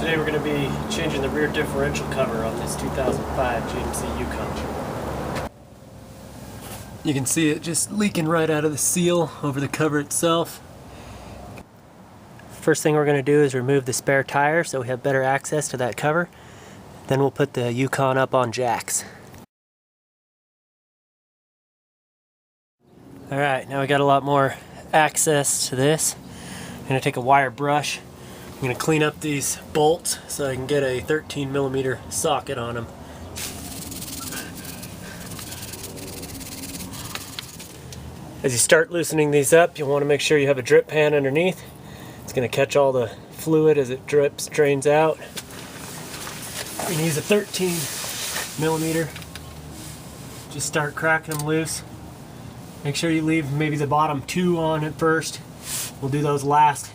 Today we're going to be changing the rear differential cover on this 2005 GMC Yukon. You can see it just leaking right out of the seal over the cover itself. First thing we're going to do is remove the spare tire so we have better access to that cover. Then we'll put the Yukon up on jacks. Alright, now we got a lot more access to this. I'm going to take a wire brush. I'm going to clean up these bolts so I can get a 13mm socket on them. As you start loosening these up, you'll want to make sure you have a drip pan underneath. It's going to catch all the fluid as it drains out. You can use a 13mm. Just start cracking them loose. Make sure you leave maybe the bottom two on at first. We'll do those last.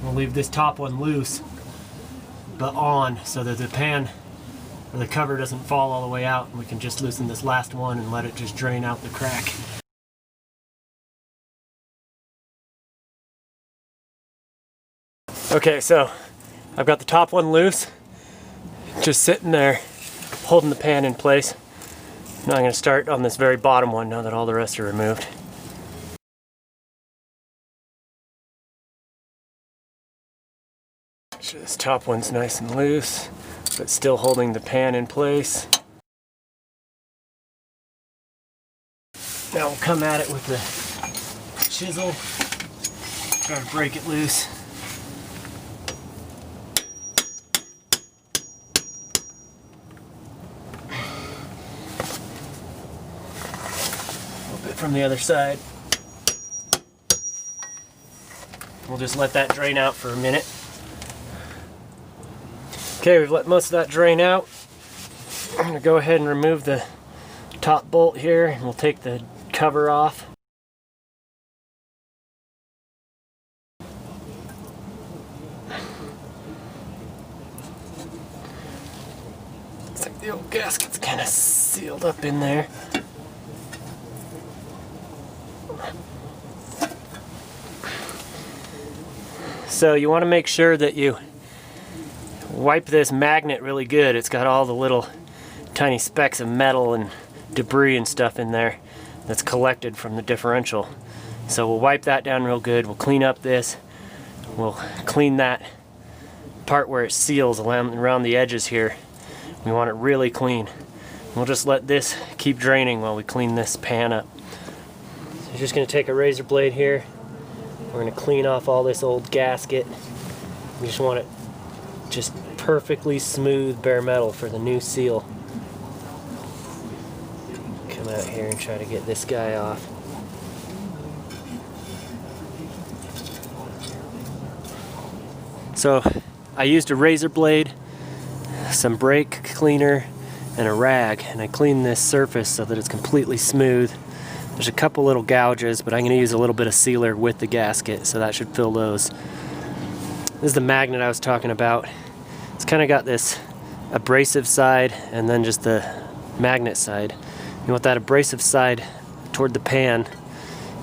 We'll leave this top one loose, but on, so that the pan or the cover doesn't fall all the way out, and we can just loosen this last one and let it just drain out the crack. Okay, so I've got the top one loose, just sitting there holding the pan in place. Now I'm going to start on this very bottom one now that all the rest are removed. So this top one's nice and loose, but still holding the pan in place. Now we'll come at it with the chisel, try to break it loose. A little bit from the other side. We'll just let that drain out for a minute. Okay, we've let most of that drain out. I'm going to go ahead and remove the top bolt here, and we'll take the cover off. Looks like the old gasket's kind of sealed up in there. So you want to make sure that you wipe this magnet really good. It's got all the little tiny specks of metal and debris and stuff in there that's collected from the differential. So we'll wipe that down real good. We'll clean up this. We'll clean that part where it seals around the edges here. We want it really clean. We'll just let this keep draining while we clean this pan up. So you're just going to take a razor blade here. We're going to clean off all this old gasket. We just want it just perfectly smooth bare metal for the new seal. Come out here and try to get this guy off. So I used a razor blade, some brake cleaner, and a rag, and I cleaned this surface so that it's completely smooth. There's a couple little gouges, but I'm going to use a little bit of sealer with the gasket, so that should fill those. This is the magnet I was talking about. It's kind of got this abrasive side and then just the magnet side. You want that abrasive side toward the pan,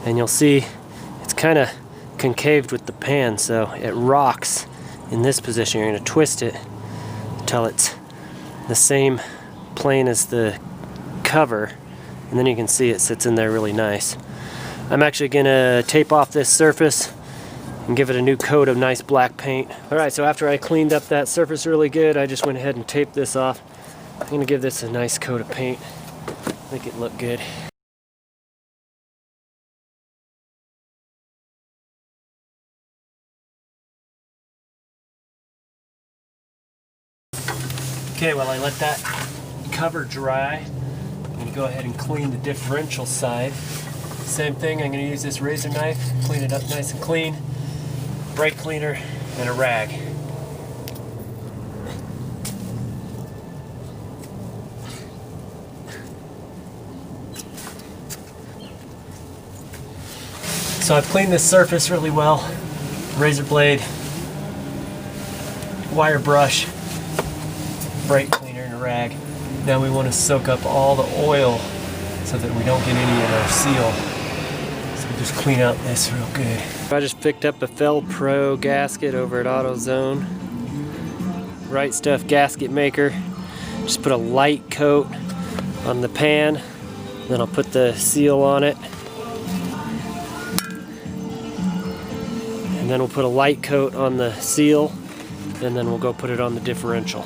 and you'll see it's kind of concaved with the pan, so it rocks in this position. You're going to twist it until it's the same plane as the cover, and then you can see it sits in there really nice. I'm actually going to tape off this surface and give it a new coat of nice black paint. Alright, so after I cleaned up that surface really good, I just went ahead and taped this off. I'm going to give this a nice coat of paint, make it look good. Okay, while I let that cover dry, I'm going to go ahead and clean the differential side. Same thing, I'm going to use this razor knife, clean it up nice and clean. Brake cleaner and a rag. So I've cleaned this surface really well. Razor blade, wire brush, brake cleaner and a rag. Now we want to soak up all the oil so that we don't get any in our seal. So we'll just clean out this real good. I just picked up a Fel Pro gasket over at AutoZone. Right Stuff gasket maker. Just put a light coat on the pan, then I'll put the seal on it. And then we'll put a light coat on the seal, and then we'll go put it on the differential.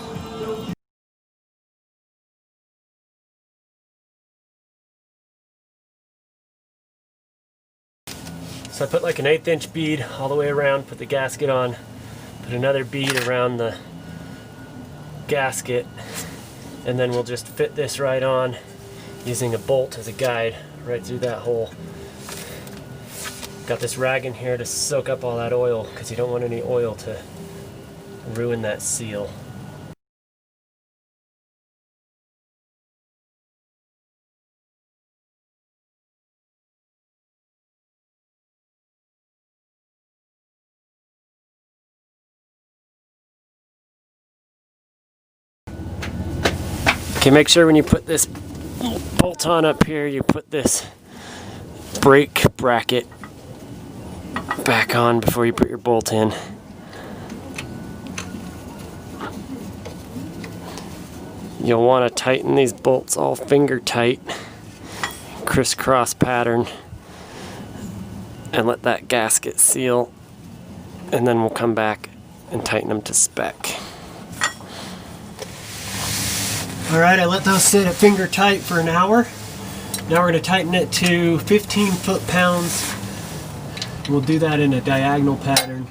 So I put like an 1/8 inch bead all the way around, put the gasket on, put another bead around the gasket, and then we'll just fit this right on using a bolt as a guide right through that hole. Got this rag in here to soak up all that oil because you don't want any oil to ruin that seal. Okay, make sure when you put this bolt on up here, you put this brake bracket back on before you put your bolt in. You'll want to tighten these bolts all finger tight, crisscross pattern, and let that gasket seal, and then we'll come back and tighten them to spec. Alright, I let those sit at finger tight for an hour. Now we're going to tighten it to 15 foot-pounds. We'll do that in a diagonal pattern.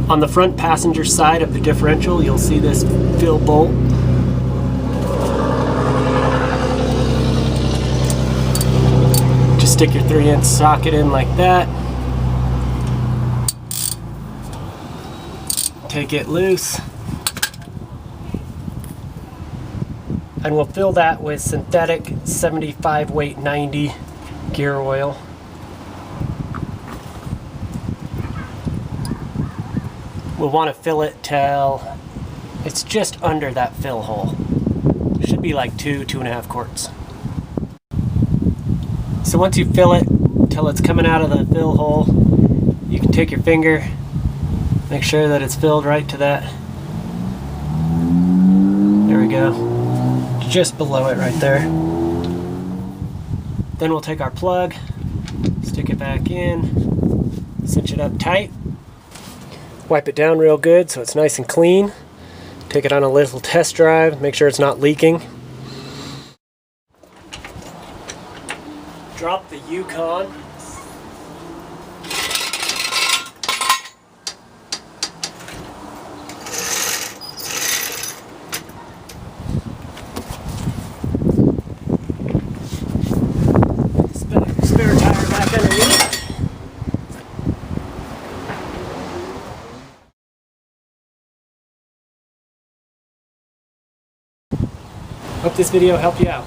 On the front passenger side of the differential, you'll see this fill bolt. Just stick your 3-inch socket in like that. Take it loose, and we'll fill that with synthetic 75 weight 90 gear oil. We'll want to fill it till it's just under that fill hole. It should be like 2.5 quarts. So once you fill it till it's coming out of the fill hole, you can take your finger, make sure that it's filled right to that. There we go. Just below it right there. Then we'll take our plug, stick it back in, cinch it up tight, wipe it down real good so it's nice and clean. Take it on a little test drive, make sure it's not leaking. Drop the Yukon. Spare tire back underneath. Hope this video helped you out.